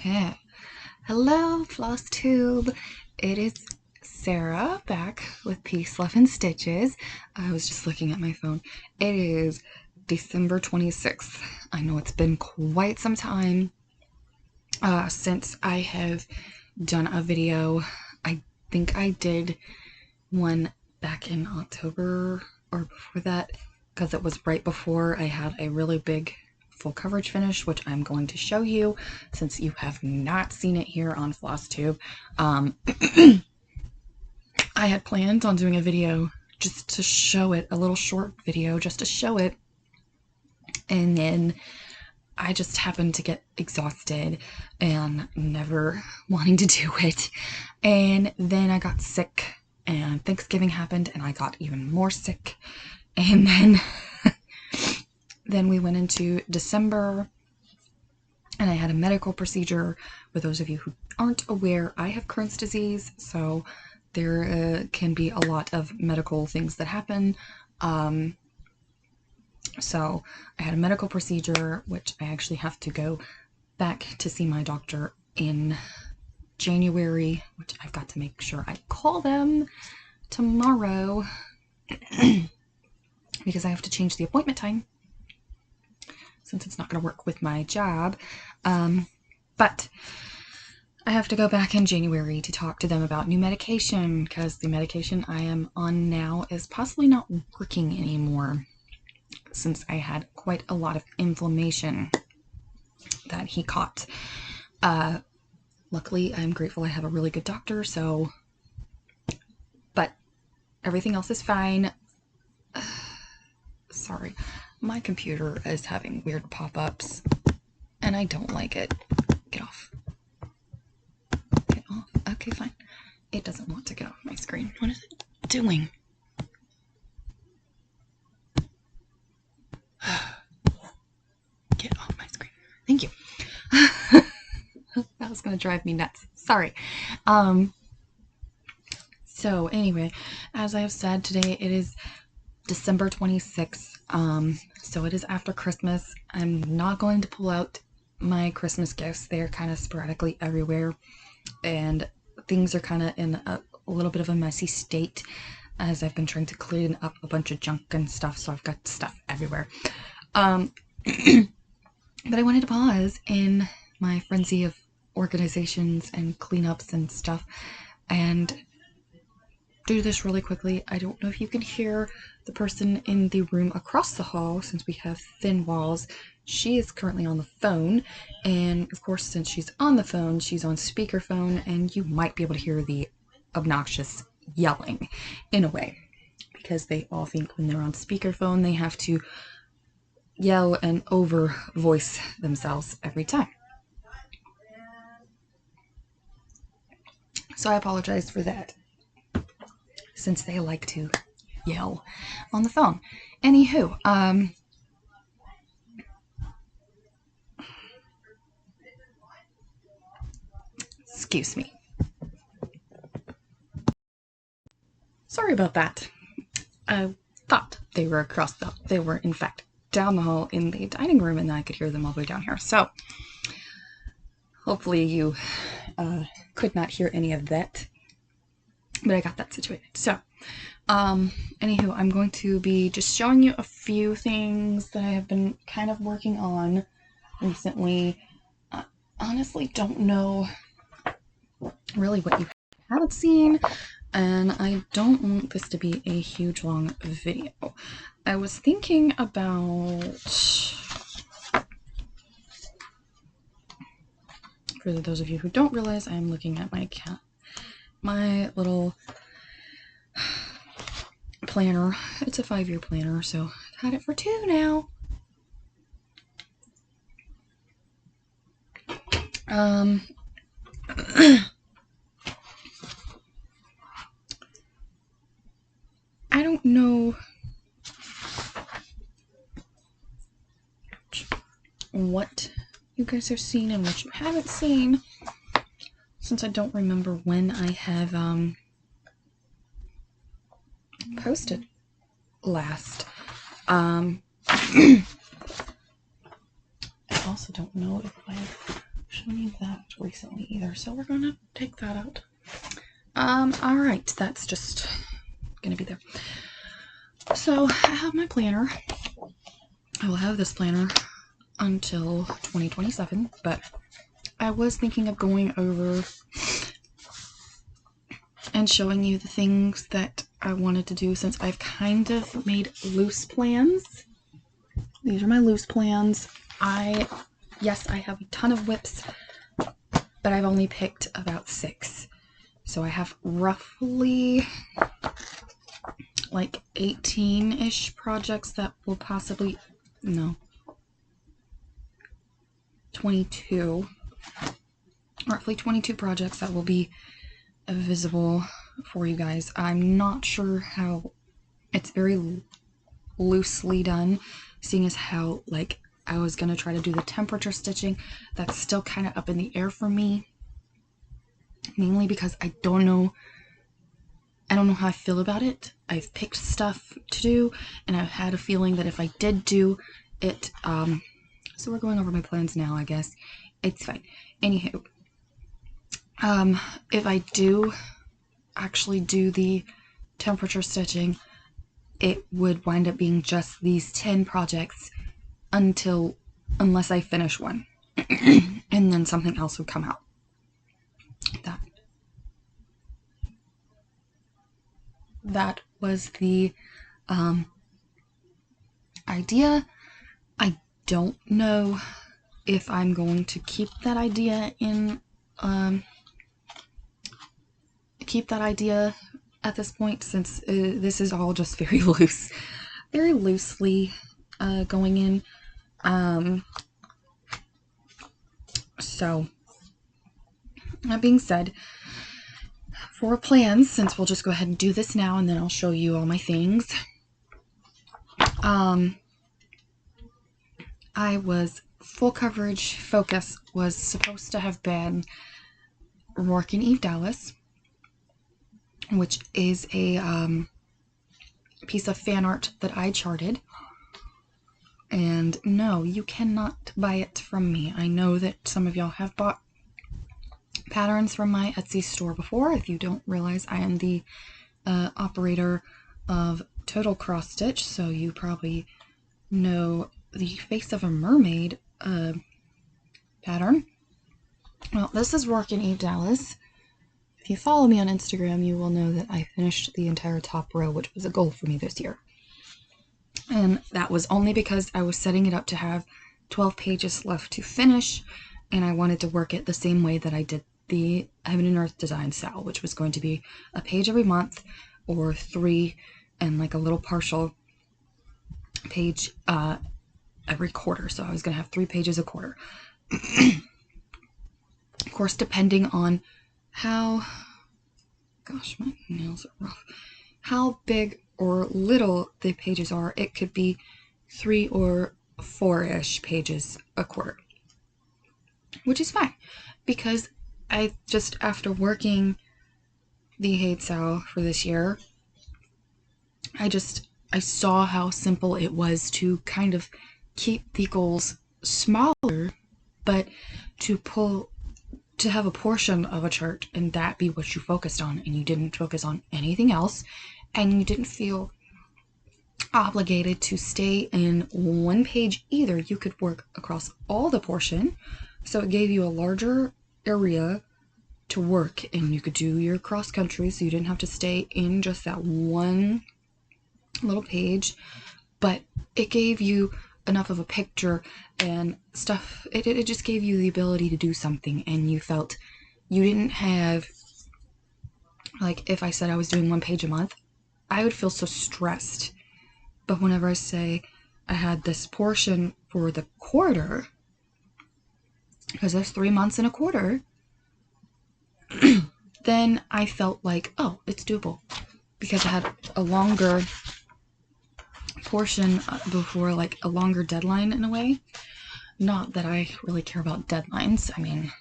Yeah. Hello, flosstube. It is Sarah back with Peace, Love, and Stitches. I was just looking at my phone. It is December 26th. I know it's been quite some time since I have done a video. I think I did one back in October or before that, because it was right before I had a really big full coverage finish, which I'm going to show you since you have not seen it here on flosstube. I had planned on doing a video just to show it, a little short video just to show it, and then I just happened to get exhausted and never wanting to do it, and then I got sick and Thanksgiving happened and I got even more sick, and then we went into December and I had a medical procedure. For those of you who aren't aware, I have Crohn's disease, so there can be a lot of medical things that happen. So I had a medical procedure, which I actually have to go back to see my doctor in January, which I've got to make sure I call them tomorrow because I have to change the appointment time since it's not going to work with my job. But I have to go back in January to talk to them about new medication because the medication I am on now is possibly not working anymore since I had quite a lot of inflammation that he caught. Luckily, I'm grateful I have a really good doctor, but everything else is fine. Sorry, my computer is having weird pop-ups and I don't like it. Get off. Get off. Okay, fine. It doesn't want to get off my screen. What is it doing? Get off my screen. Thank you. That was going to drive me nuts. Sorry. So anyway, as I have said, today it is December 26th. So it is after Christmas. I'm not going to pull out my Christmas gifts. They're kind of sporadically everywhere, and things are kind of in a little bit of a messy state as I've been trying to clean up a bunch of junk and stuff, so I've got stuff everywhere. But I wanted to pause in my frenzy of organizations and cleanups and stuff and do this really quickly. I don't know if you can hear the person in the room across the hall since we have thin walls. She is currently on the phone, and of course, since she's on the phone, she's on speakerphone, and you might be able to hear the obnoxious yelling in a way, because they all think when they're on speakerphone they have to yell and over voice themselves every time. So I apologize for that, since they like to yell on the phone. Anywho, excuse me. Sorry about that. I thought they were they were in fact down the hall in the dining room, and I could hear them all the way down here. So hopefully you could not hear any of that, but I got that situated. So anywho, I'm going to be just showing you a few things that I have been kind of working on recently. Honestly don't know really what you haven't seen, and I don't want this to be a huge long video. I was thinking about, for those of you who don't realize, I'm looking at my little planner. It's a 5-year planner, so I've had it for 2 now. I don't know what you guys have seen and what you haven't seen, since I don't remember when I have posted last. I also don't know if I've actually need that recently either, so we're gonna take that out. Alright, that's just gonna be there. So I have my planner. I will have this planner until 2027, but I was thinking of going over and showing you the things that I wanted to do, since I've kind of made loose plans. These are my loose plans. Yes, I have a ton of whips, but I've only picked about 6. So I have roughly like 18-ish projects that will possibly, no, 22, roughly 22 projects that will be visible for you guys. I'm not sure how, it's very loosely done, seeing as how like I was gonna try to do the temperature stitching. That's still kind of up in the air for me, mainly because I don't know how I feel about it. I've picked stuff to do, and I've had a feeling that if I did do it, so we're going over my plans now, I guess. It's fine. Anywho, if I do actually do the temperature stitching, it would wind up being just these 10 projects unless I finish one. And then something else would come out. That was the idea. I don't know if I'm going to keep that idea at this point, since this is all just very loosely going in. So that being said, for plans, since we'll just go ahead and do this now, and then I'll show you all my things. I was full coverage focus was supposed to have been Rourke and Eve Dallas, which is a piece of fan art that I charted. And no, you cannot buy it from me. I know that some of y'all have bought patterns from my Etsy store before. If you don't realize, I am the operator of Total Cross Stitch, so you probably know the Face of a Mermaid pattern. Well, this is Rourke and Eve Dallas. If you follow me on Instagram, you will know that I finished the entire top row, which was a goal for me this year. And that was only because I was setting it up to have 12 pages left to finish, and I wanted to work it the same way that I did the Heaven and Earth Design style, which was going to be a page every month, or 3 and like a little partial page every quarter. So I was going to have 3 pages a quarter. Of course, depending on how, gosh, my nails are rough, how big or little the pages are, it could be 3 or 4-ish pages a quarter, which is fine, because I just, after working the Hate Sal for this year, I saw how simple it was to kind of keep the goals smaller, but to have a portion of a chart and that be what you focused on, and you didn't focus on anything else, and you didn't feel obligated to stay in one page either. You could work across all the portion, so it gave you a larger area to work, and you could do your cross country, so you didn't have to stay in just that one little page, but it gave you enough of a picture and stuff. It just gave you the ability to do something, and you felt you didn't have, like, if I said I was doing 1 page a month, I would feel so stressed. But whenever I say I had this portion for the quarter, because there's 3 months in a quarter, then I felt like, oh, it's doable, because I had a longer portion before, like a longer deadline in a way. Not that I really care about deadlines. I mean,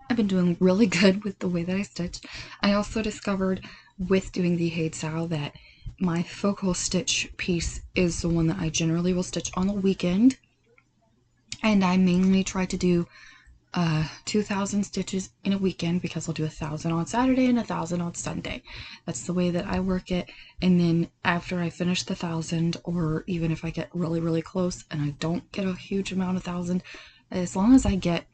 I've been doing really good with the way that I stitch. I also discovered with doing the Hate Sal that my focal stitch piece is the one that I generally will stitch on the weekend, and I mainly try to do 2,000 stitches in a weekend, because I'll do 1,000 on Saturday and 1,000 on Sunday. That's the way that I work it. And then after I finish the 1,000, or even if I get really, really close and I don't get a huge amount of 1,000, as long as I get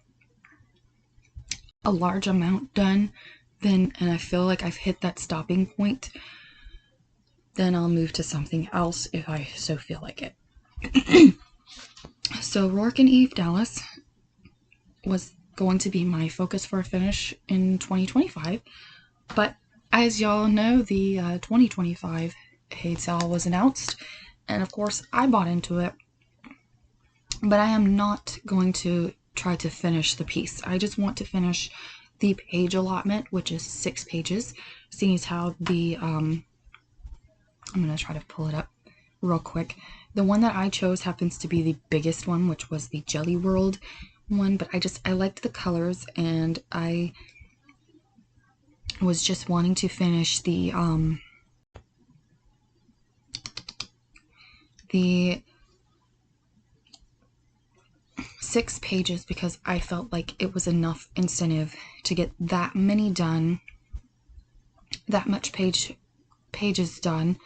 a large amount done, then, and I feel like I've hit that stopping point, then I'll move to something else if I so feel like it. So Rourke and Eve Dallas was going to be my focus for a finish in 2025, but as y'all know, the 2025 Hate Sale was announced, and of course I bought into it, but I am not going to try to finish the piece. I just want to finish the page allotment, which is 6 pages, seeing as how the I'm going to try to pull it up real quick. The one that I chose happens to be the biggest one, which was the Jelly World one, but I liked the colors, and I was just wanting to finish the 6 pages, because I felt like it was enough incentive to get that many done, that much pages done,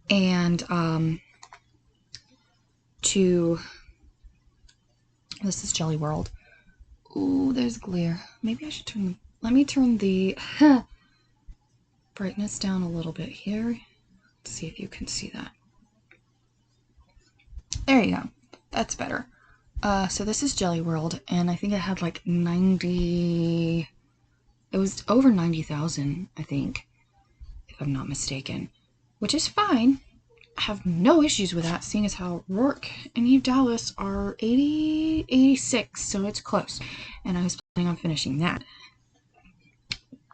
and this is Jelly World. Ooh, there's glare. Maybe I should let me turn the brightness down a little bit here. Let's see if you can see that. There you go. That's better. So this is Jelly World, and I think it had like 90... It was over 90,000, I think, if I'm not mistaken. Which is fine. I have no issues with that, seeing as how Rourke and Eve Dallas are 80, 86, so it's close. And I was planning on finishing that.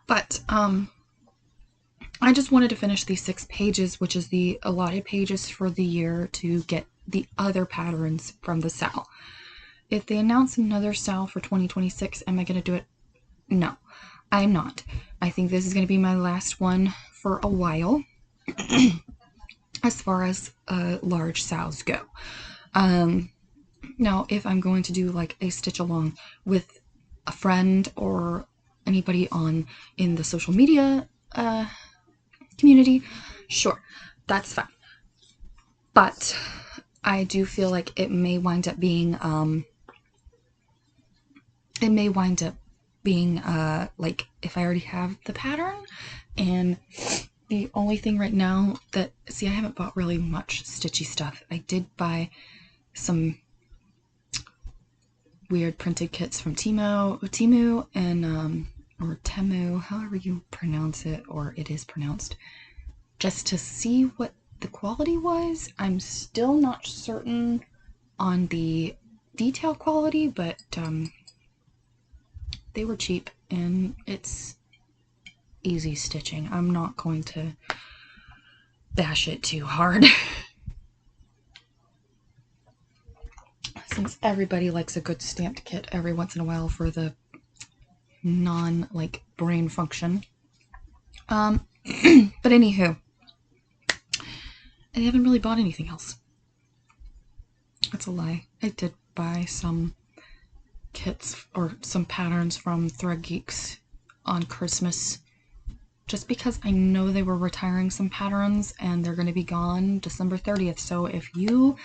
But, I just wanted to finish these 6 pages, which is the allotted pages for the year, to get the other patterns from the sale. If they announce another sale for 2026, am I going to do it? No, I'm not. I think this is going to be my last one for a while, as far as large sales go. Now, if I'm going to do like a stitch along with a friend or anybody in the social media community, sure, that's fine. But I do feel like it may wind up being like, if I already have the pattern, and the only thing right now that, see, I haven't bought really much stitchy stuff. I did buy some weird printed kits from Temu, and or Temu, however you pronounce it, or it is pronounced, just to see what the quality was. I'm still not certain on the detail quality, but they were cheap, and it's easy stitching. I'm not going to bash it too hard. Since everybody likes a good stamped kit every once in a while for the like brain function. But anywho, I haven't really bought anything else. That's a lie. I did buy some kits or some patterns from Thread Geeks on Christmas, just because I know they were retiring some patterns and they're going to be gone December 30th. So if you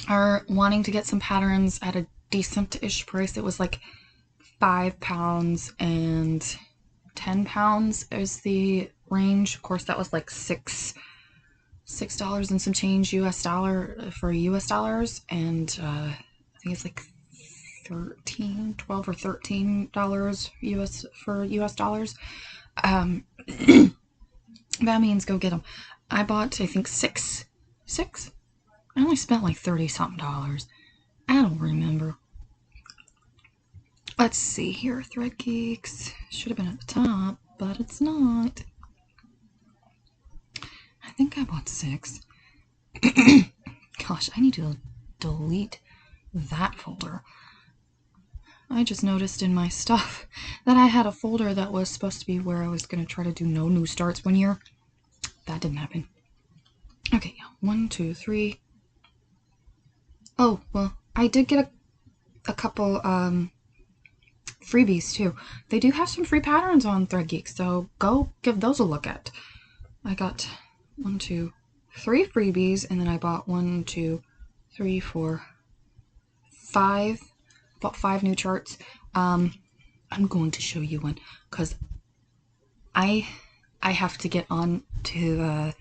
are wanting to get some patterns at a decent-ish price, it was like £5 and £10 is the range. Of course, that was like $6 and some change US dollar for US dollars, and I think it's like $12 or $13 US for US dollars. That means go get them. I bought, I think, six. I only spent like 30 something dollars. I don't remember. Let's see here. Thread Geeks should have been at the top, but it's not. I think I bought 6. Gosh, I need to delete that folder. I just noticed in my stuff that I had a folder that was supposed to be where I was going to try to do no new starts one year. That didn't happen. Okay, 1, 2, 3. Oh, well, I did get a couple freebies too. They do have some free patterns on ThreadGeek, so go give those a look at. I got 1, 2, 3 freebies, and then I bought 1, 2, 3, 4, 5. Bought 5 new charts. I'm going to show you one because I have to get on to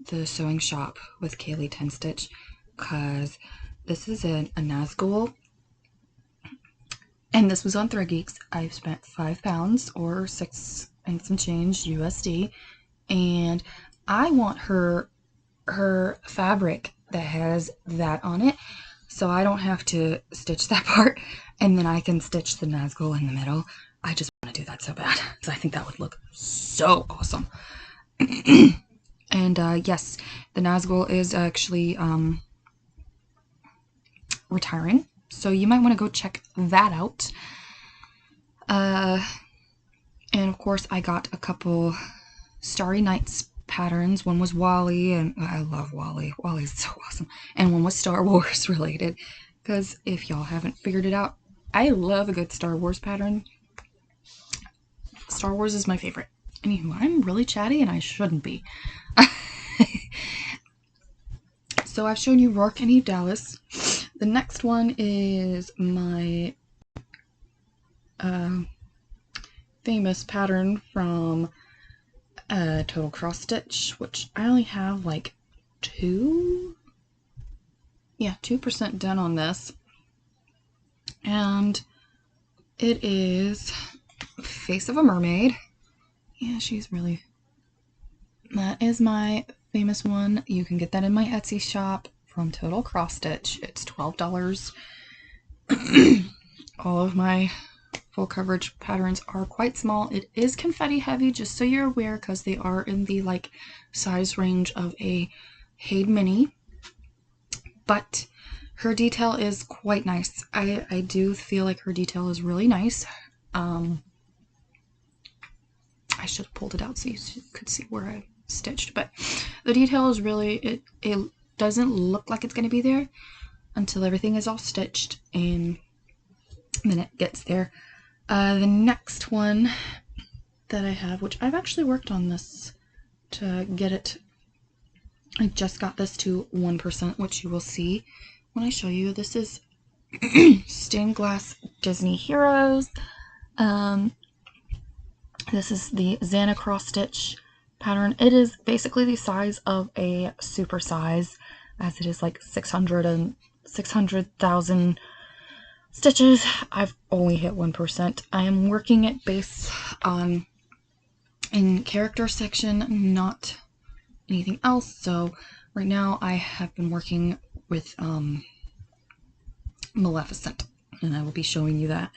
the sewing shop with Kaylee 10 Stitch because this is a Nazgul. And this was on ThreadGeeks. I've spent £5 or 6 and some change USD, and I want her fabric that has that on it, so I don't have to stitch that part, and then I can stitch the Nazgul in the middle. I just want to do that so bad because I think that would look so awesome. And yes, the Nazgul is actually retiring. So you might want to go check that out. And of course, I got a couple Starry Nights patterns. One was Wally, and I love Wally. Wally's so awesome. And one was Star Wars related. Because if y'all haven't figured it out, I love a good Star Wars pattern. Star Wars is my favorite. Anywho, I'm really chatty and I shouldn't be. So I've shown you Rourke and Eve Dallas. The next one is my famous pattern from Total Cross Stitch, which I only have like 2% done on this. And it is Face of a Mermaid. Yeah, she's really... That is my famous one. You can get that in my Etsy shop from Total Cross Stitch. It's $12. All of my full coverage patterns are quite small. It is confetti heavy, just so you're aware, because they are in the like size range of a Haid Mini. But her detail is quite nice. I do feel like her detail is really nice. I should have pulled it out so you could see where I stitched, but the detail is really, it doesn't look like it's going to be there until everything is all stitched, and then it gets there. The next one that I have, which I've actually worked on this to get it, I just got this to 1%, which you will see when I show you. This is Stained Glass Disney Heroes. This is the Xana Cross Stitch pattern. It is basically the size of a super size, as it is like 600,000 stitches. I've only hit 1%. I am working it based on in character section, not anything else. So right now I have been working with Maleficent, and I will be showing you that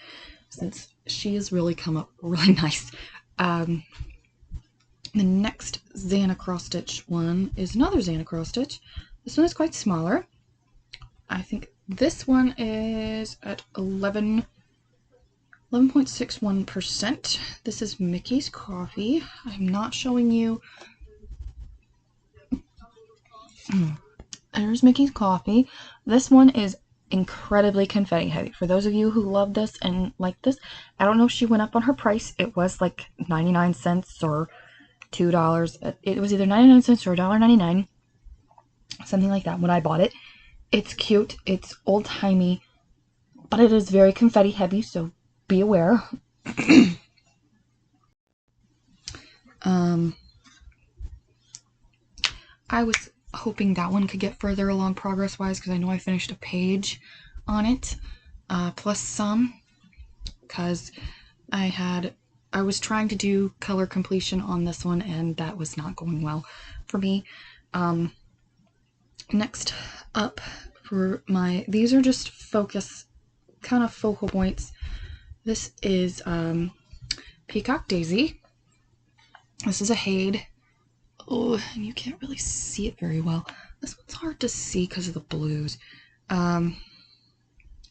since she has really come up really nice. The next Xana Cross Stitch one is another Xana Cross Stitch. This one is quite smaller. I think this one is at 11.61%. This is Mickey's Coffee. I'm not showing you. There's Mickey's Coffee. This one is incredibly confetti heavy. For those of you who love this and like this, I don't know if she went up on her price. It was like 99 cents or $2. It was either 99 cents or $1.99, something like that when I bought it. It's cute, it's old-timey, but it is very confetti heavy, so be aware. I was hoping that one could get further along progress-wise, because I know I finished a page on it, plus some, because I was trying to do color completion on this one, and that was not going well for me. Next up for these are just kind of focal points. This is Peacock Daisy. This is a Haid. Oh, and you can't really see it very well. This one's hard to see because of the blues.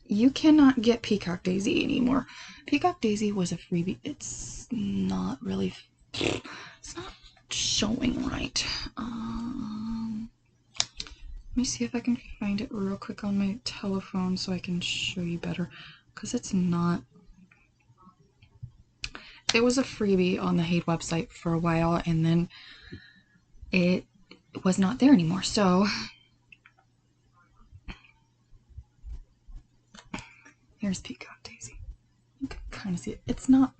You cannot get Peacock Daisy anymore. Peacock Daisy was a freebie. It's not really, it's not showing right. me see if I can find it real quick on my telephone so I can show you better, because it's not. It was a freebie on the Hade website for a while, and then it was not there anymore. So here's Peacock Daisy. You can kind of see it. It's not,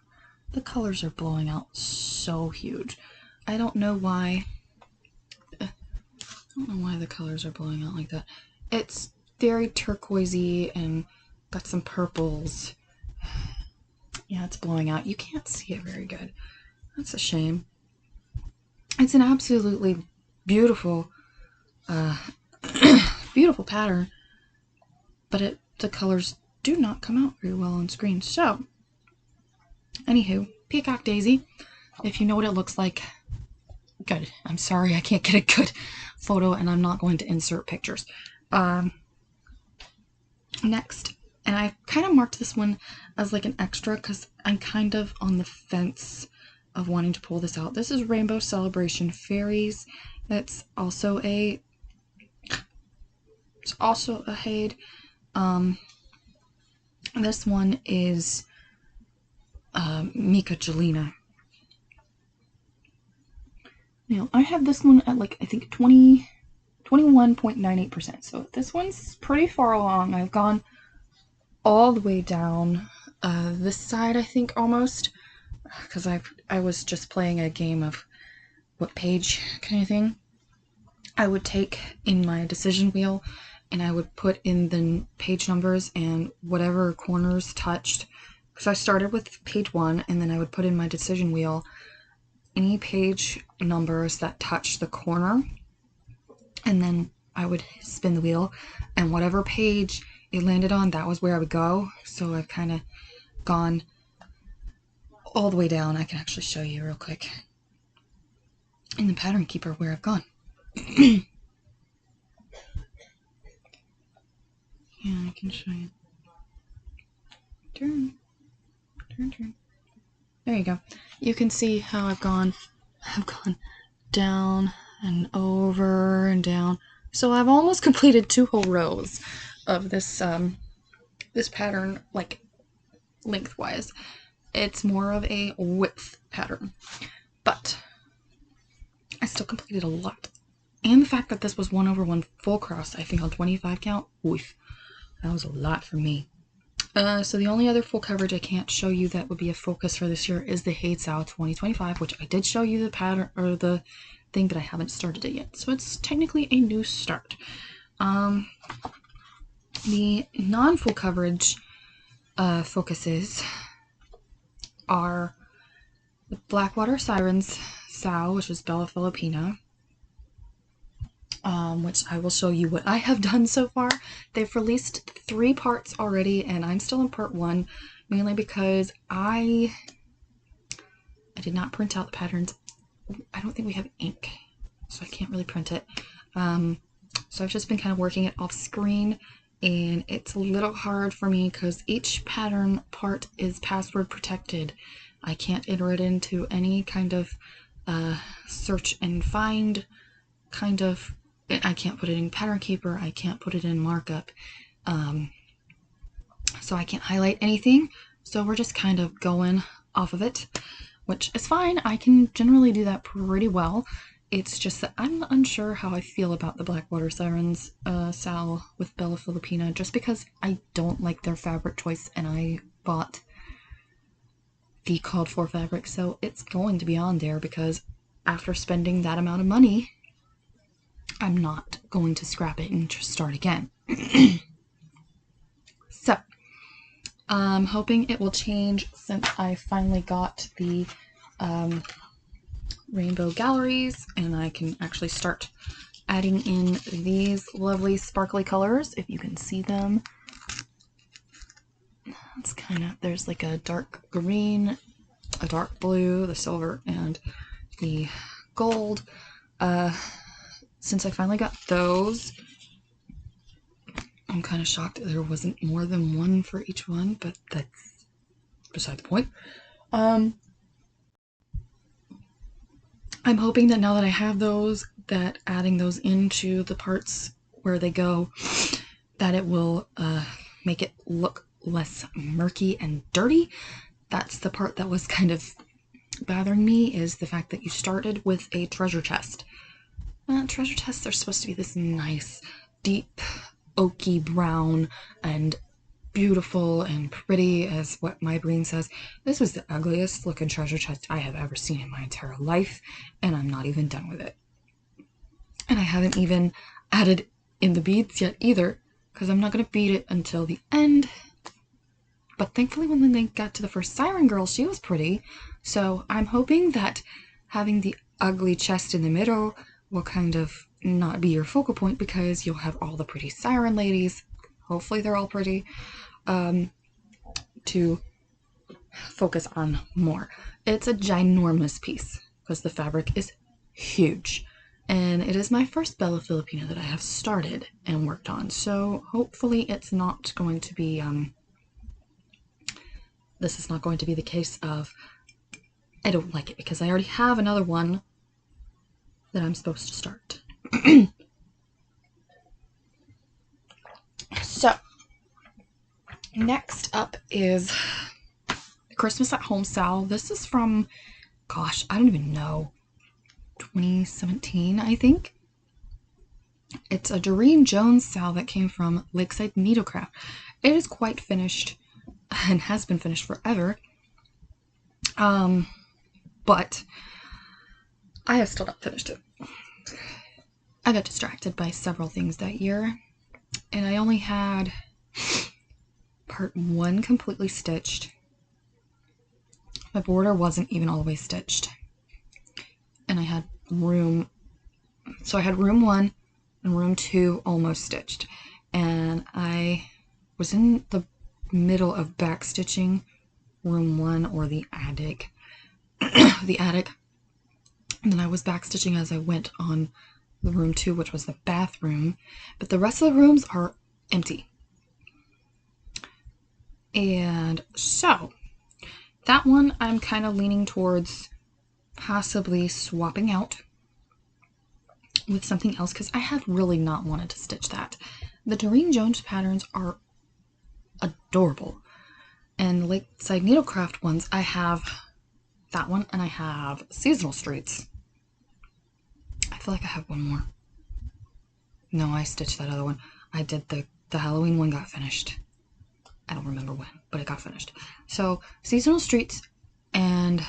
the colors are blowing out so huge. I don't know why. I don't know why the colors are blowing out like that. It's very turquoisey and got some purples. Yeah, it's blowing out. You can't see it very good. That's a shame. It's an absolutely beautiful, beautiful pattern, but the colors do not come out very well on screen. So, anywho, Peacock Daisy, if you know what it looks like, good. I'm sorry I can't get a good photo, and I'm not going to insert pictures. Next, and I kind of marked this one as like an extra because I'm kind of on the fence of wanting to pull this out. This is Rainbow Celebration Fairies. It's also a Hade. This one is Mika Jelena. Now, I have this one at like, I think 21.98%. So this one's pretty far along. I've gone all the way down this side, I think, almost, because I was just playing a game of what page kind of thing. I would take in my decision wheel and I would put in the page numbers and whatever corners touched. So I started with page 1, and then I would put in my decision wheel any page numbers that touched the corner, and then I would spin the wheel, and whatever page it landed on, that was where I would go. So I've kind of gone all the way down. I can actually show you real quick in the pattern keeper where I've gone. Yeah, I can show you. Turn. There you go. You can see how I've gone down and over and down. So I've almost completed 2 whole rows of this this pattern, like lengthwise. It's more of a width pattern, but I still completed a lot. And the fact that this was 1/1 full cross, I think on 25 count, oof, that was a lot for me. So the only other full coverage I can't show you that would be a focus for this year is the Hade Sao 2025, which I did show you the pattern or the thing, but I haven't started it yet. So it's technically a new start. The non-full coverage focuses are the Blackwater Sirens Sao, which is Bella Filipina, which I will show you what I have done so far. They've released 3 parts already, and I'm still in part 1, mainly because I did not print out the patterns. I don't think we have ink, so I can't really print it. So I've just been kind of working it off screen, and it's a little hard for me because each pattern part is password protected. I can't enter it into any kind of search and find kind of. I can't put it in Pattern Keeper. I can't put it in markup. So I can't highlight anything. So we're just kind of going off of it, which is fine. I can generally do that pretty well. It's just that I'm unsure how I feel about the Blackwater Sirens Sao with Bella Filipina, just because I don't like their fabric choice, and I bought the called for fabric, so it's going to be on there because after spending that amount of money, I'm not going to scrap it and just start again. So, I'm hoping it will change since I finally got the rainbow galleries, and I can actually start adding in these lovely sparkly colors, if you can see them. It's kind of, there's like a dark green, a dark blue, the silver, and the gold. Since I finally got those, I'm kind of shocked that there wasn't more than one for each one, but that's beside the point. I'm hoping that now that I have those, that adding those into the parts where they go that it will make it look less murky and dirty. That's the part that was kind of bothering me, is the fact that you started with a treasure chest. Treasure chests are supposed to be this nice, deep, oaky brown and beautiful and pretty, as what my brain says. This was the ugliest looking treasure chest I have ever seen in my entire life, and I'm not even done with it. And I haven't even added in the beads yet either, because I'm not going to bead it until the end. But thankfully when they got to the first siren girl, she was pretty. So I'm hoping that having the ugly chest in the middle will kind of not be your focal point, because you'll have all the pretty siren ladies, hopefully they're all pretty, to focus on more. It's a ginormous piece because the fabric is huge, and it is my first Bella Filipina that I have started and worked on, so hopefully it's not going to be this is not going to be the case of I don't like it, because I already have another one that I'm supposed to start. So next up is the Christmas at Home Sal. This is from, gosh, I don't even know, 2017, I think. It's a Doreen Jones sal that came from Lakeside Needlecraft. It is quite finished and has been finished forever. But I have still not finished it. I got distracted by several things that year, and I only had part 1 completely stitched. My border wasn't even all the way stitched, and I had room, so I had room 1 and room 2 almost stitched, and I was in the middle of back stitching room 1, or the attic, and then I was back stitching as I went on the room 2, which was the bathroom, but the rest of the rooms are empty. And so that one I'm kind of leaning towards possibly swapping out with something else, because I have really not wanted to stitch that. The Doreen Jones patterns are adorable, and Lakeside Needlecraft ones, I have that one, and I have Seasonal Streets. I feel like I have one more. No, I stitched that other one. I did the Halloween one, got finished. I don't remember when, but it got finished. So Seasonal Streets and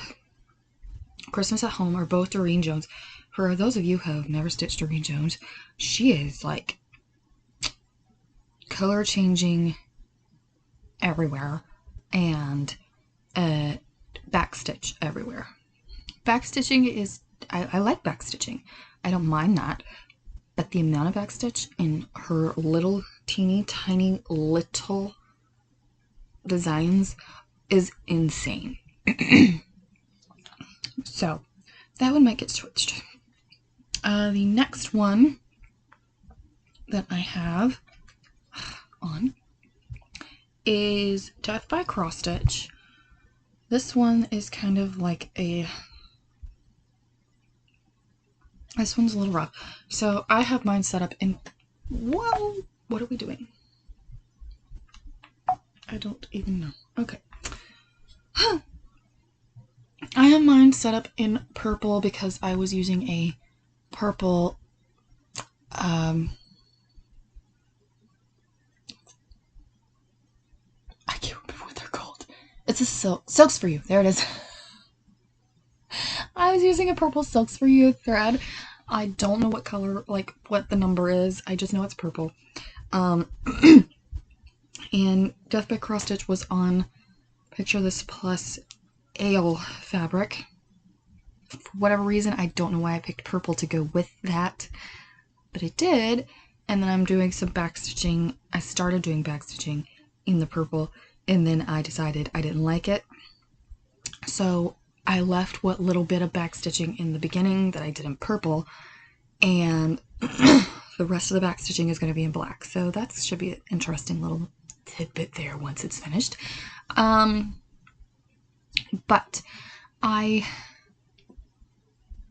Christmas at Home are both Doreen Jones. For those of you who have never stitched Doreen Jones, she is like color changing everywhere, and backstitch everywhere. Backstitching is, I like backstitching. I don't mind that, but the amount of backstitch in her little teeny tiny little designs is insane. So that one might get switched. The next one that I have on is Death by Cross Stitch. This one is kind of like this one's a little rough. So I have mine set up in, whoa, what are we doing? I don't even know. Okay. I have mine set up in purple because I was using a purple I can't remember what they're called. It's a Silks for You. There it is. I was using a purple Silks for You thread. I don't know what color, like what the number is. I just know it's purple. And Death by Cross Stitch was on Picture This Plus Ale fabric. For whatever reason, I don't know why I picked purple to go with that, but I did. And then I'm doing some backstitching. I started doing backstitching in the purple, and then I decided I didn't like it. So I left what little bit of backstitching in the beginning that I did in purple, and the rest of the backstitching is going to be in black. So that should be an interesting little tidbit there once it's finished. But I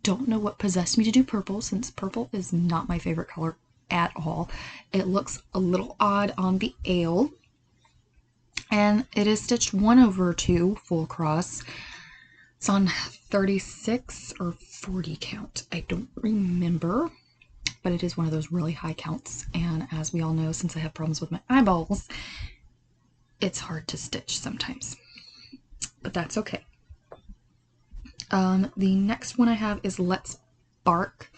don't know what possessed me to do purple, since purple is not my favorite color at all. It looks a little odd on the ale, and it is stitched 1/2 full cross. It's on 36 or 40 count. I don't remember, but it is one of those really high counts. And as we all know, since I have problems with my eyeballs, it's hard to stitch sometimes, but that's okay. The next one I have is Let's Bark.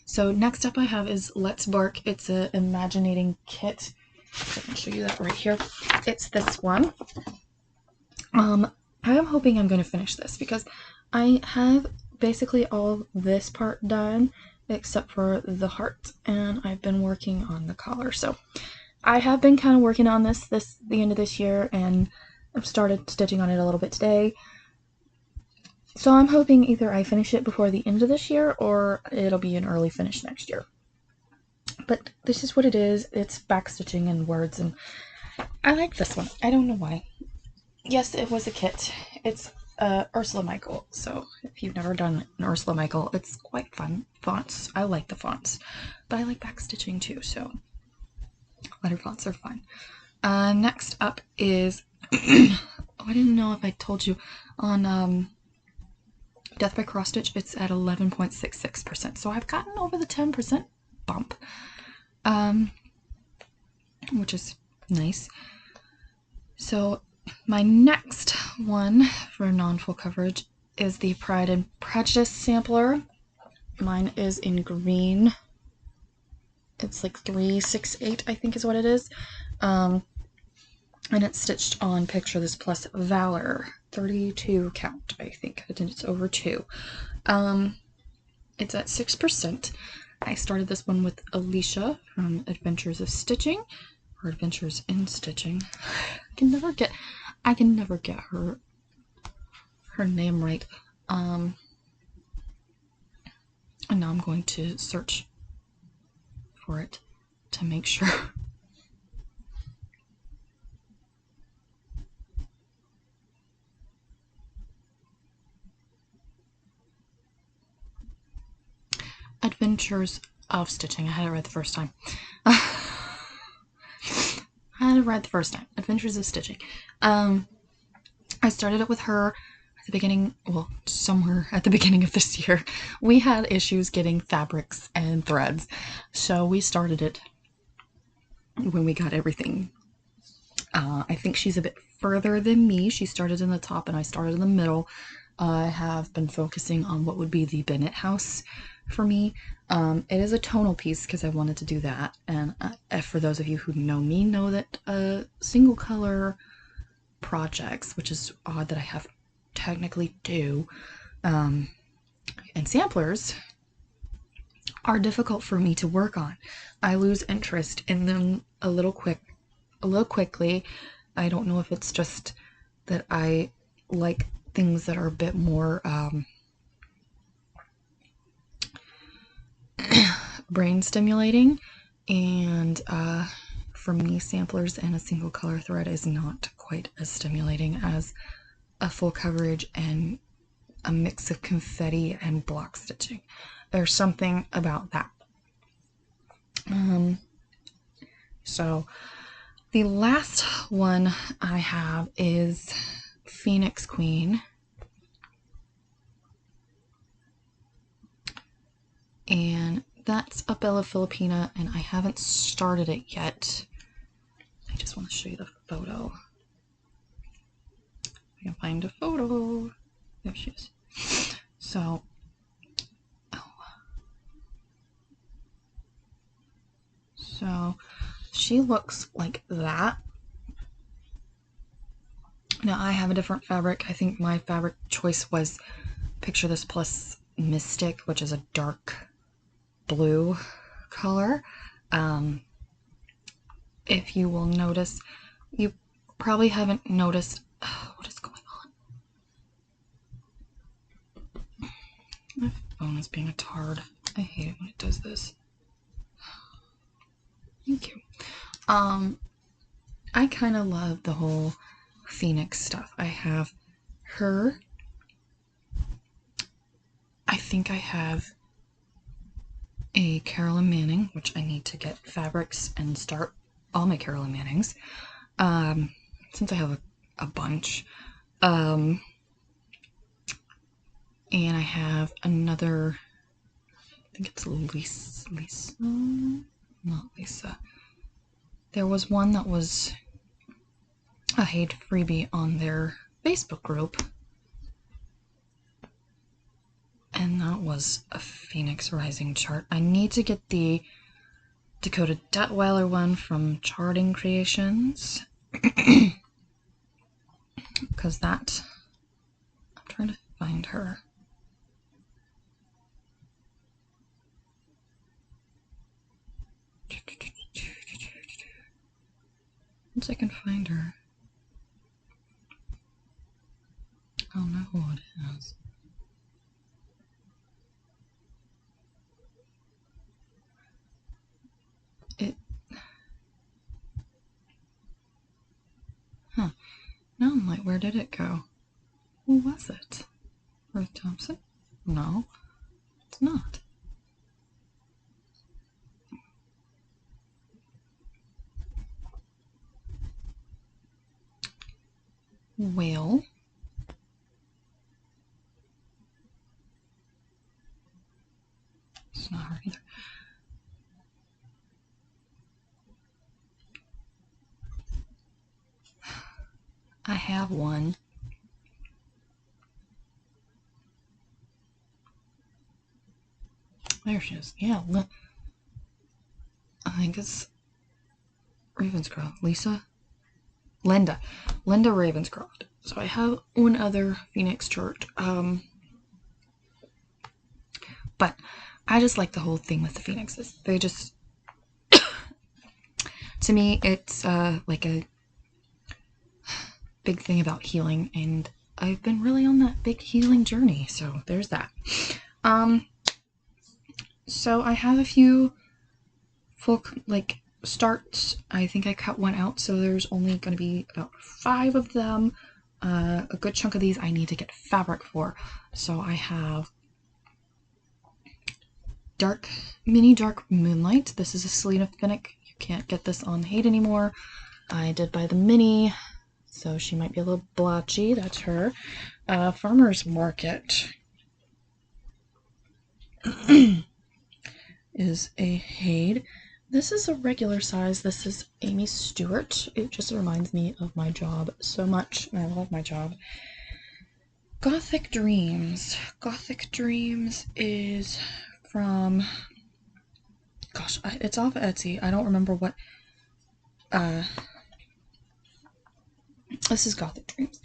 So next up I have is Let's Bark. It's a Imaginating kit. I can show you that right here. It's this one. I am hoping I'm going to finish this because I have basically all this part done except for the heart, and I've been working on the collar. So I have been kind of working on this the end of this year, and I've started stitching on it a little bit today. So I'm hoping either I finish it before the end of this year or it'll be an early finish next year. But this is what it is. It's backstitching and words, and I like this one. I don't know why. Yes, it was a kit. It's Ursula Michael, so if you've never done an Ursula Michael, it's quite fun. Fonts, I like the fonts, but I like backstitching too, so letter fonts are fun. Next up is, oh, I didn't know if I told you, on Death by Cross Stitch, it's at 11.66%, so I've gotten over the 10% bump, which is nice. So my next one for non-full coverage is the Pride and Prejudice sampler. Mine is in green. It's like 368, I think is what it is. And it's stitched on Picture This plus Valor. 32 count, I think. I think it's over 2. It's at 6%. I started this one with Alicia from Adventures of Stitching, or Adventures in Stitching. I can never get her name right. And now I'm going to search for it to make sure. Adventures of Stitching. I had it right the first time. Adventures of Stitching. I started it with her at the beginning, well, somewhere at the beginning of this year. We had issues getting fabrics and threads, so we started it when we got everything. I think she's a bit further than me. She started in the top and I started in the middle. I have been focusing on what would be the Bennett house for me. It is a tonal piece because I wanted to do that, and for those of you who know me know that single color projects, which is odd that I have technically do, and samplers are difficult for me to work on. I lose interest in them a little quickly. I don't know if it's just that I like things that are a bit more brain stimulating, and for me, samplers and a single color thread is not quite as stimulating as a full coverage and a mix of confetti and block stitching. There's something about that. So the last one I have is Phoenix Queen. And that's a Bella Filipina, and I haven't started it yet. I just want to show you the photo. I can find a photo. There she is. So, so she looks like that. Now I have a different fabric. I think my fabric choice was Picture This plus Mystic, which is a dark blue color. If you will notice, you probably haven't noticed what is going on. My phone is being a tard. I hate it when it does this. Thank you. I kind of love the whole Phoenix stuff. I have her. I think I have a Carolyn Manning, which I need to get fabrics and start all my Carolyn Mannings, since I have a bunch. And I have another, I think it's Lisa, not Lisa. There was one that was a hate freebie on their Facebook group, and that was a Phoenix Rising chart. I need to get the Dakota Detweiler one from Charting Creations, because that, I'm trying to find her. Once I can find her. I don't know who it is. Huh. Now I'm like, where did it go? Who was it? Ruth Thompson? No, it's not. Whale. It's not her either. I have one. There she is. Yeah, I think it's Ravenscroft. Lisa? Linda Ravenscroft. So I have one other Phoenix chart. But I just like the whole thing with the Phoenixes. They just, to me, it's like a big thing about healing, and I've been really on that big healing journey. So there's that. So I have a few full starts. I think I cut one out, so there's only going to be about 5 of them. A good chunk of these I need to get fabric for. So I have Mini Dark Moonlight. This is a Selena Finnick. You can't get this on Hate anymore. I did buy the mini, so she might be a little blotchy. That's her. Farmer's Market is a Hade. This is a regular size. This is Amy Stewart. It just reminds me of my job so much, and I love my job. Gothic Dreams. Gothic Dreams is from, gosh, it's off Etsy. I don't remember what, this is Gothic Dreams.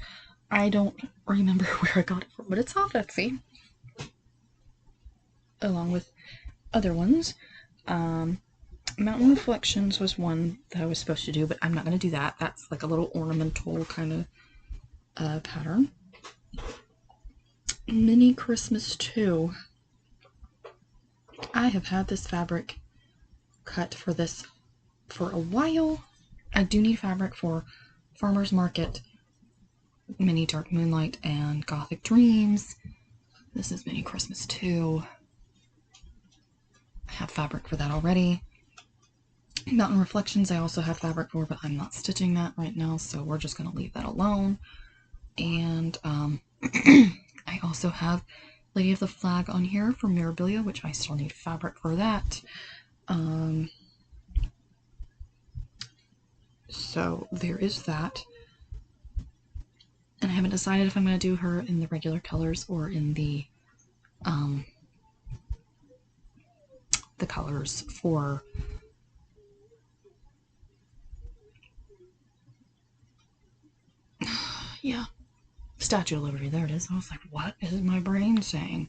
I don't remember where I got it from, but it's off Etsy, along with other ones. Mountain Reflections was one that I was supposed to do, but I'm not going to do that. That's like a little ornamental kind of pattern. Mini Christmas 2. I have had this fabric cut for this for a while. I do need fabric for Farmer's Market, Mini Dark Moonlight, and Gothic Dreams. This is Mini Christmas 2. I have fabric for that already. Mountain Reflections I also have fabric for, but I'm not stitching that right now, so we're just going to leave that alone. And I also have Lady of the Flag on here from Mirabilia, which I still need fabric for that. So there is that. And I haven't decided if I'm going to do her in the regular colors or in the colors for yeah, Statue of Liberty. There it is. I was like, what is my brain saying?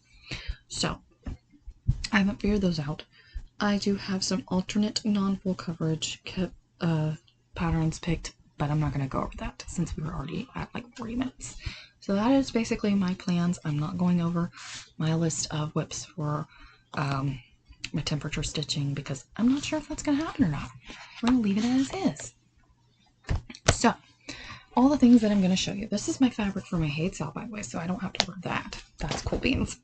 So I haven't figured those out. I do have some alternate non-full coverage patterns picked, but I'm not going to go over that since we were already at like 40 minutes. So that is basically my plans. I'm not going over my list of whips for my temperature stitching because I'm not sure if that's going to happen or not. We're going to leave it as is. So all the things that I'm going to show you. This is my fabric for my Hade sale, by the way, so I don't have to wear that. That's cool beans.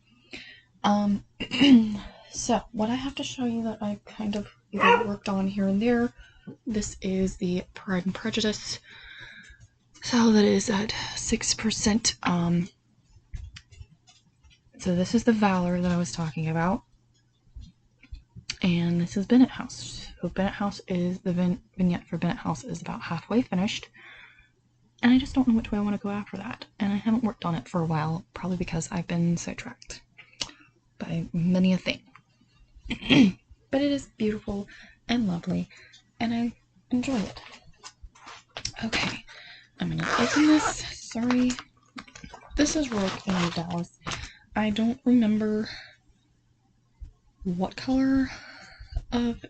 So what I have to show you that I kind of either worked on here and there, this is the Pride and Prejudice. So that is at 6%. So this is the Valor that I was talking about. And this is Bennett House. So Bennett House is, the vignette for Bennett House is about halfway finished. And I just don't know which way I want to go after that. And I haven't worked on it for a while, probably because I've been sidetracked by many a thing. But it is beautiful and lovely, and I enjoy it. Okay, I'm gonna open this. Sorry. This is Rourke and Dallas. I don't remember what color of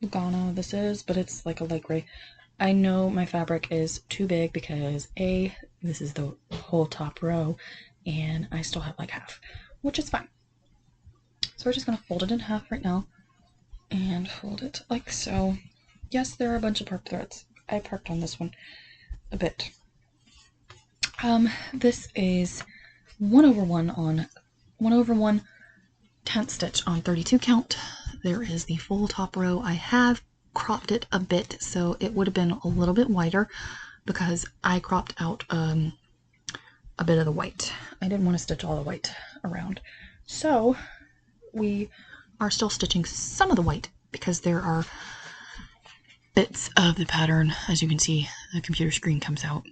Lugana this is, but it's like a light gray. I know my fabric is too big because A, this is the whole top row, and I still have like half, which is fine. So we're just gonna fold it in half right now and fold it like so. Yes, there are a bunch of park threads. I parked on this one a bit. This is 1/1 10th stitch on 32 count. There is the full top row. I have cropped it a bit, so it would have been a little bit wider because I cropped out a bit of the white. I didn't want to stitch all the white around. So we are still stitching some of the white because there are bits of the pattern. As you can see, the computer screen comes out.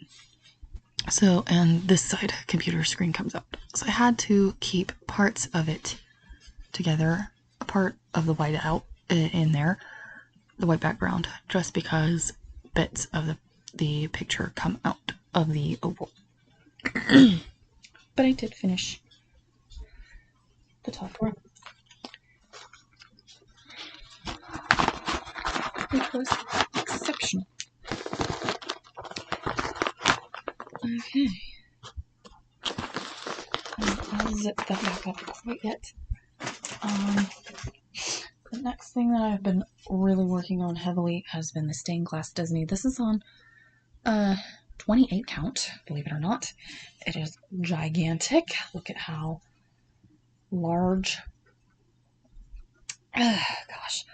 So, and this side computer screen comes out. So I had to keep parts of it together, a part of the white out in there, the white background, just because bits of the picture come out of the oval. But I did finish the top row. It was exceptional. Okay. I'll zip that back up quite yet. The next thing that I've been really working on heavily has been the stained glass Disney. This is on 28 count, believe it or not. It is gigantic. Look at how large. Gosh.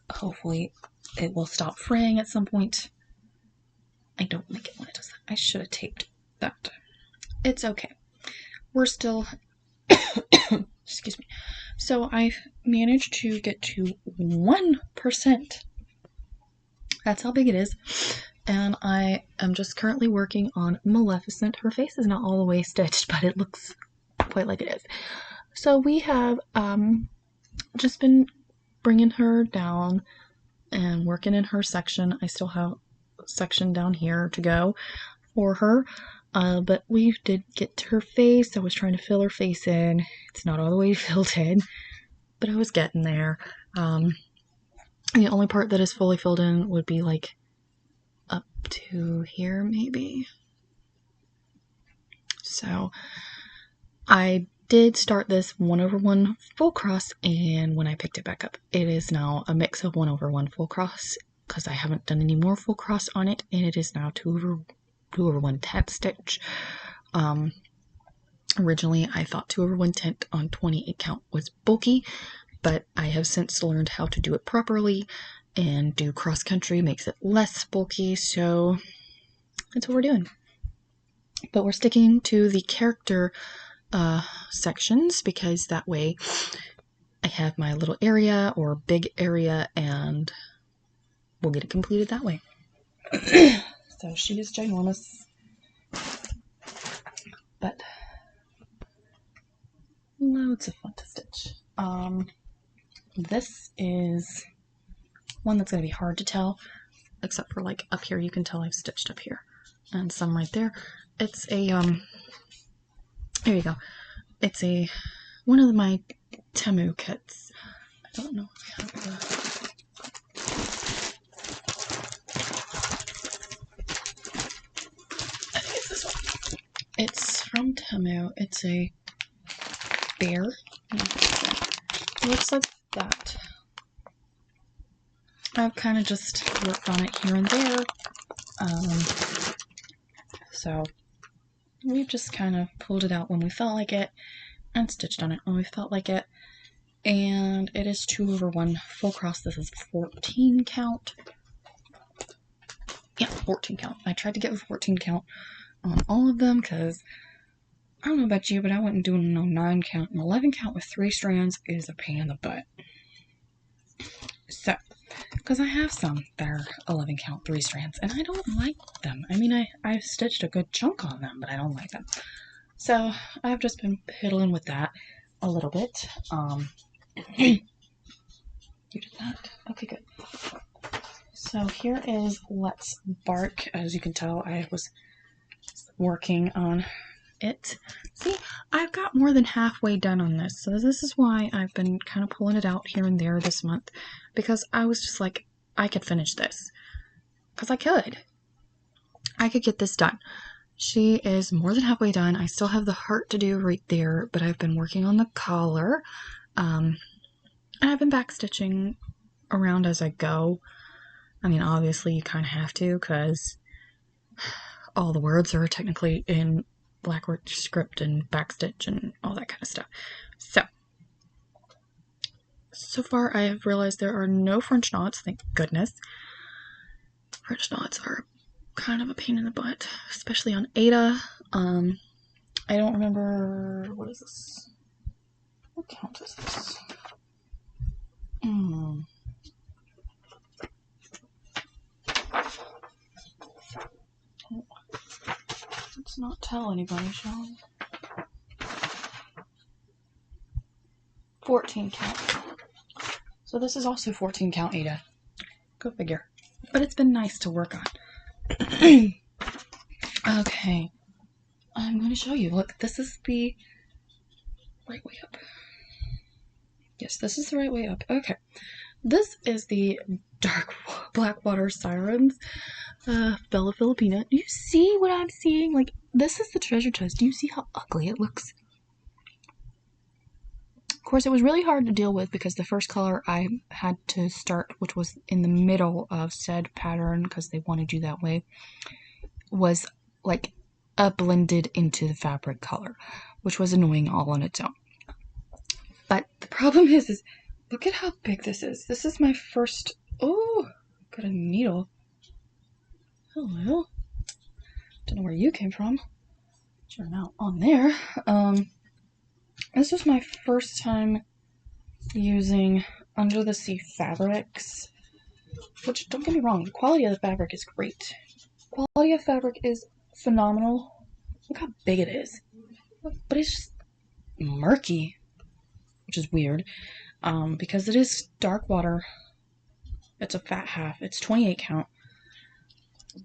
Hopefully it will stop fraying at some point. I don't like it when it does that. I should have taped that. It's okay. We're still... Excuse me. So I've managed to get to 1%. That's how big it is. And I am just currently working on Maleficent. Her face is not all the way stitched, but it looks quite like it is. So we have just been bringing her down and working in her section. I still have a section down here to go for her. But we did get to her face. I was trying to fill her face in. It's not all the way filled in, but I was getting there. The only part that is fully filled in would be like up to here maybe. So I did start this 1/1 full cross, and when I picked it back up, it is now a mix of 1/1 full cross because I haven't done any more full cross on it, and it is now 2/1 10th stitch. Originally I thought 2/1 10th on 28 count was bulky, but I have since learned how to do it properly, and do cross country makes it less bulky, so that's what we're doing. But we're sticking to the character sections because that way I have my little area or big area and we'll get it completed that way. So she is ginormous, but loads of fun to stitch. This is one that's going to be hard to tell, except for like up here. You can tell I've stitched up here and some right there. It's a there you go. It's a one of my Temu kits. I don't know if I have I think it's this one. It's from Temu. It's a bear. It looks like that. I've kind of just worked on it here and there. So we just kind of pulled it out when we felt like it. and stitched on it when we felt like it. And it is 2/1 full cross. This is 14 count. Yeah, 14 count. I tried to get a 14 count on all of them because I don't know about you, but I wouldn't do no 9 count. An 11 count with 3 strands is a pain in the butt. So, because I have some that are 11 count 3 strands, and I don't like them. I mean, I've stitched a good chunk on them, but I don't like them. So, I've just been piddling with that a little bit. You did that? Okay, good. So here is Let's Bark. As you can tell, I was working on it. See, I've got more than halfway done on this. So this is why I've been kind of pulling it out here and there this month. Because I was just like, I could finish this. Because I could. I could get this done. She is more than halfway done. I still have the heart to do right there. But I've been working on the collar. And I've been backstitching around as I go. I mean, obviously you kind of have to because all the words are technically in blackwork script and backstitch and all that kind of stuff. So far I have realized there are no French knots, thank goodness. French knots are kind of a pain in the butt, especially on Ada. I don't remember, what is this? What count is this? Let's not tell anybody, shall we? 14 count. So this is also 14 count Ada. Go figure. But it's been nice to work on. Okay. I'm going to show you. Look, this is the right way up. Yes, this is the right way up. Okay. This is the dark Blackwater Sirens. Bella Filipina. Do you see what I'm seeing? Like, this is the treasure chest. Do you see how ugly it looks? Of course, it was really hard to deal with because the first color I had to start, which was in the middle of said pattern, because they wanted you that way, was like blended into the fabric color, which was annoying all on its own. But the problem is look at how big this is. This is my first, oh, got a needle. Hello. Don't know where you came from. You're now on there. This was my first time using under the sea fabrics, which, don't get me wrong, the quality of the fabric is great. Quality of fabric is phenomenal. Look how big it is. But it's just murky, which is weird, because it is dark water. It's a fat half. It's 28 count.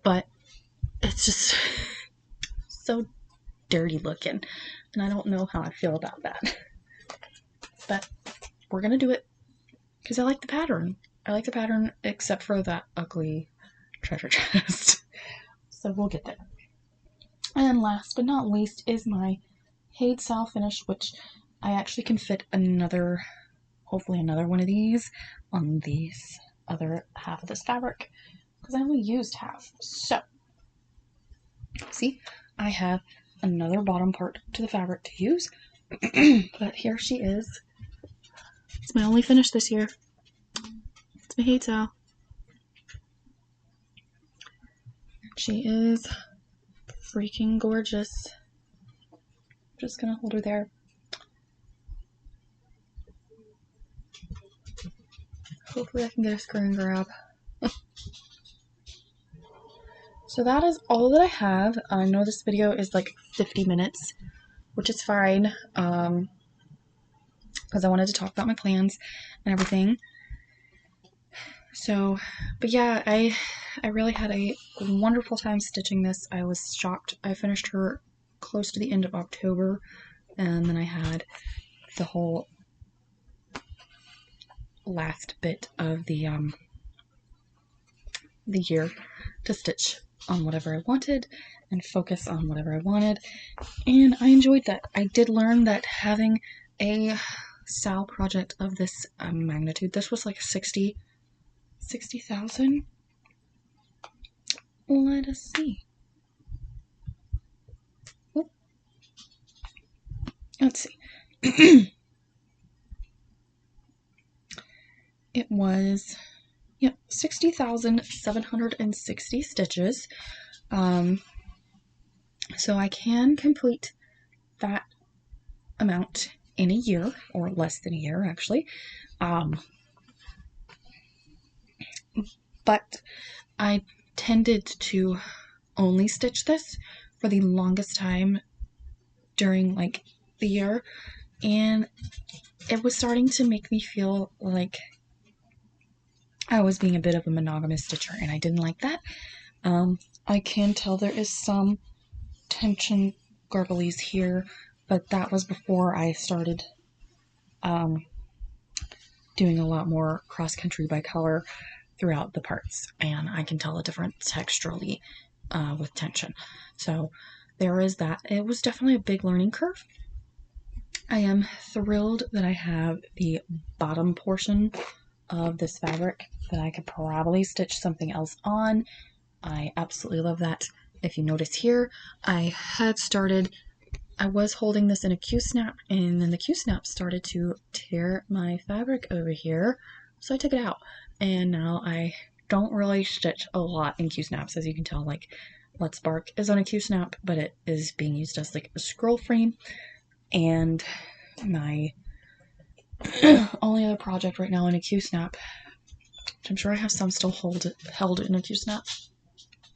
But it's just so dirty looking, and I don't know how I feel about that. But we're gonna do it because I like the pattern. I like the pattern except for that ugly treasure chest. So we'll get there. And last but not least is my Haid Sal finish, which I actually can fit another, hopefully another one of these on these other half of this fabric, because I only used half. So see, I have another bottom part to the fabric to use. But here she is. It's my only finish this year. It's my Haid Sal. She is freaking gorgeous. I'm just gonna hold her there. Hopefully I can get a screen grab. So that is all that I have. I know this video is like 50 minutes, which is fine, because I wanted to talk about my plans and everything. So, but yeah, I really had a wonderful time stitching this. I was shocked. I finished her close to the end of October, and then I had the whole last bit of the year to stitch on whatever I wanted and focus on whatever I wanted, and I enjoyed that. I did learn that having a Sal project of this magnitude, this was like 60,000. Let us see. Let's see. It was, yep, 60,760 stitches. So I can complete that amount in a year, or less than a year actually. But I tended to only stitch this for the longest time during like the year, and it was starting to make me feel like I was being a bit of a monogamous stitcher, and I didn't like that. I can tell there is some tension garglies here, but that was before I started doing a lot more cross-country by color throughout the parts, and I can tell a difference texturally with tension. So there is that. It was definitely a big learning curve. I am thrilled that I have the bottom portion of this fabric that I could probably stitch something else on. I absolutely love that. If you notice here, I was holding this in a Q-snap, and then the Q-snap started to tear my fabric over here, so I took it out. And now I don't really stitch a lot in Q-snaps, as you can tell. Like, Let's Bark is on a Q-snap, but it is being used as like a scroll frame. And my only other project right now in a Q-snap, which I'm sure I have some still held in a Q-snap,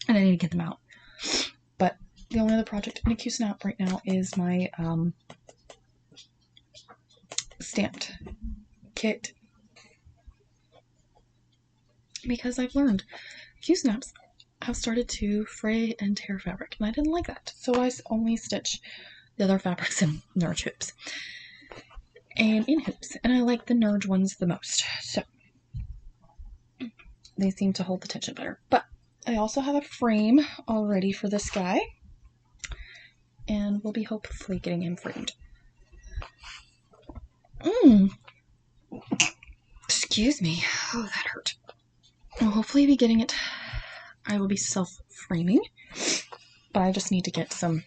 and I need to get them out. But the only other project in a Q-snap right now is my stamped kit, because I've learned Q-snaps have started to fray and tear fabric, and I didn't like that. So I only stitch the other fabrics in Nerge hoops and in hoops, and I like the Nerge ones the most. So they seem to hold the tension better. But I also have a frame all ready for this guy, and we'll be hopefully getting him framed. Excuse me. Oh, that hurt. Well, hopefully be getting it. I will be self-framing, but I just need to get some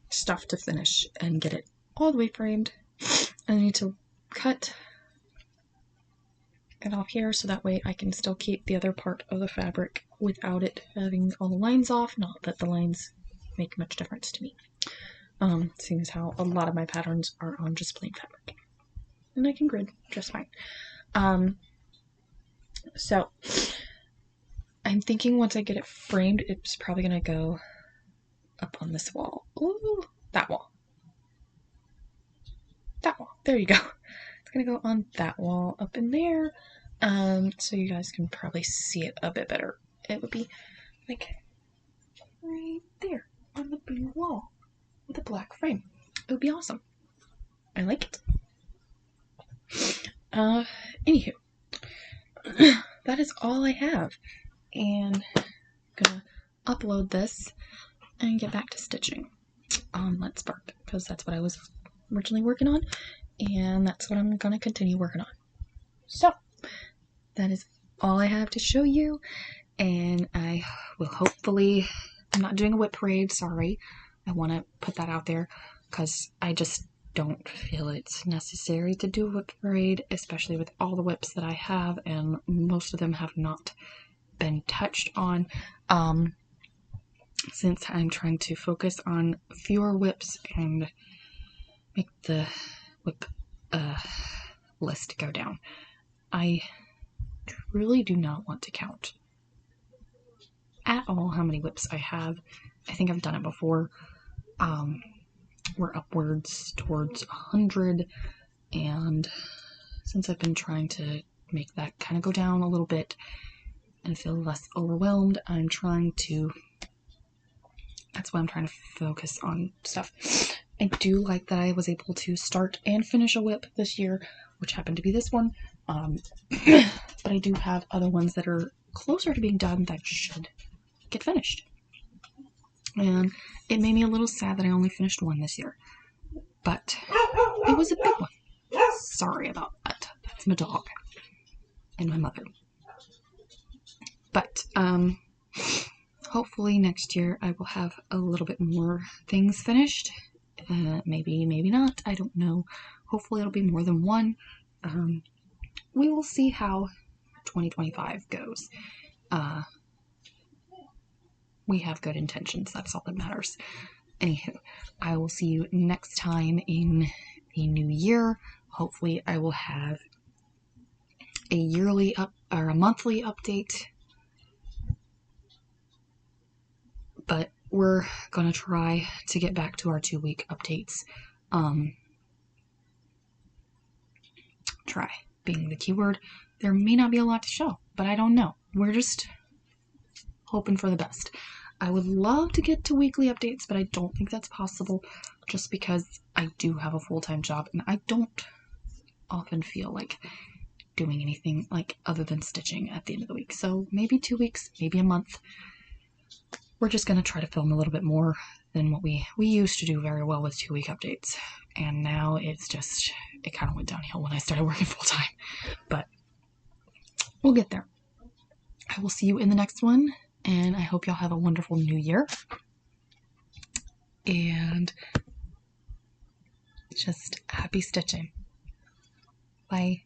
stuff to finish and get it all the way framed. I need to cut it off here so that way I can still keep the other part of the fabric without it having all the lines off. Not that the lines make much difference to me, seeing as how a lot of my patterns are on just plain fabric, and I can grid just fine. So I'm thinking once I get it framed, it's probably gonna go up on this wall. Ooh, that wall. That wall. There you go. It's gonna go on that wall up in there. So you guys can probably see it a bit better. It would be like right there on the blue wall with a black frame. It would be awesome. I like it. Anywho, that is all I have, and I'm gonna upload this and get back to stitching on Let's Bark, because that's what I was originally working on, and that's what I'm gonna continue working on. So that is all I have to show you, and I will hopefully, I'm not doing a whip parade, sorry. I want to put that out there because I just don't feel it's necessary to do a whip parade, especially with all the whips that I have, and most of them have not been touched on, since I'm trying to focus on fewer whips and make the whip list go down. I really do not want to count at all how many whips I have. I think I've done it before. We're upwards towards 100, and since I've been trying to make that kind of go down a little bit and feel less overwhelmed, that's why I'm trying to focus on stuff. I do like that I was able to start and finish a whip this year, which happened to be this one. But I do have other ones that are closer to being done that should get finished. And it made me a little sad that I only finished one this year, but it was a big one. Sorry about that. That's my dog and my mother. But hopefully next year I will have a little bit more things finished, Maybe, maybe not. I don't know. Hopefully it'll be more than one. We will see how 2025 goes. We have good intentions. That's all that matters. Anywho, I will see you next time in the new year. Hopefully I will have a yearly or a monthly update. But we're gonna try to get back to our 2-week updates. Try being the keyword. There may not be a lot to show, but I don't know. We're just hoping for the best. I would love to get to weekly updates, but I don't think that's possible just because I do have a full-time job and I don't often feel like doing anything like other than stitching at the end of the week. So maybe 2 weeks, maybe a month. We're just going to try to film a little bit more than what we used to do very well with 2-week updates. And now it's just, it kind of went downhill when I started working full-time. But we'll get there. I will see you in the next one, and I hope y'all have a wonderful new year. And just happy stitching. Bye.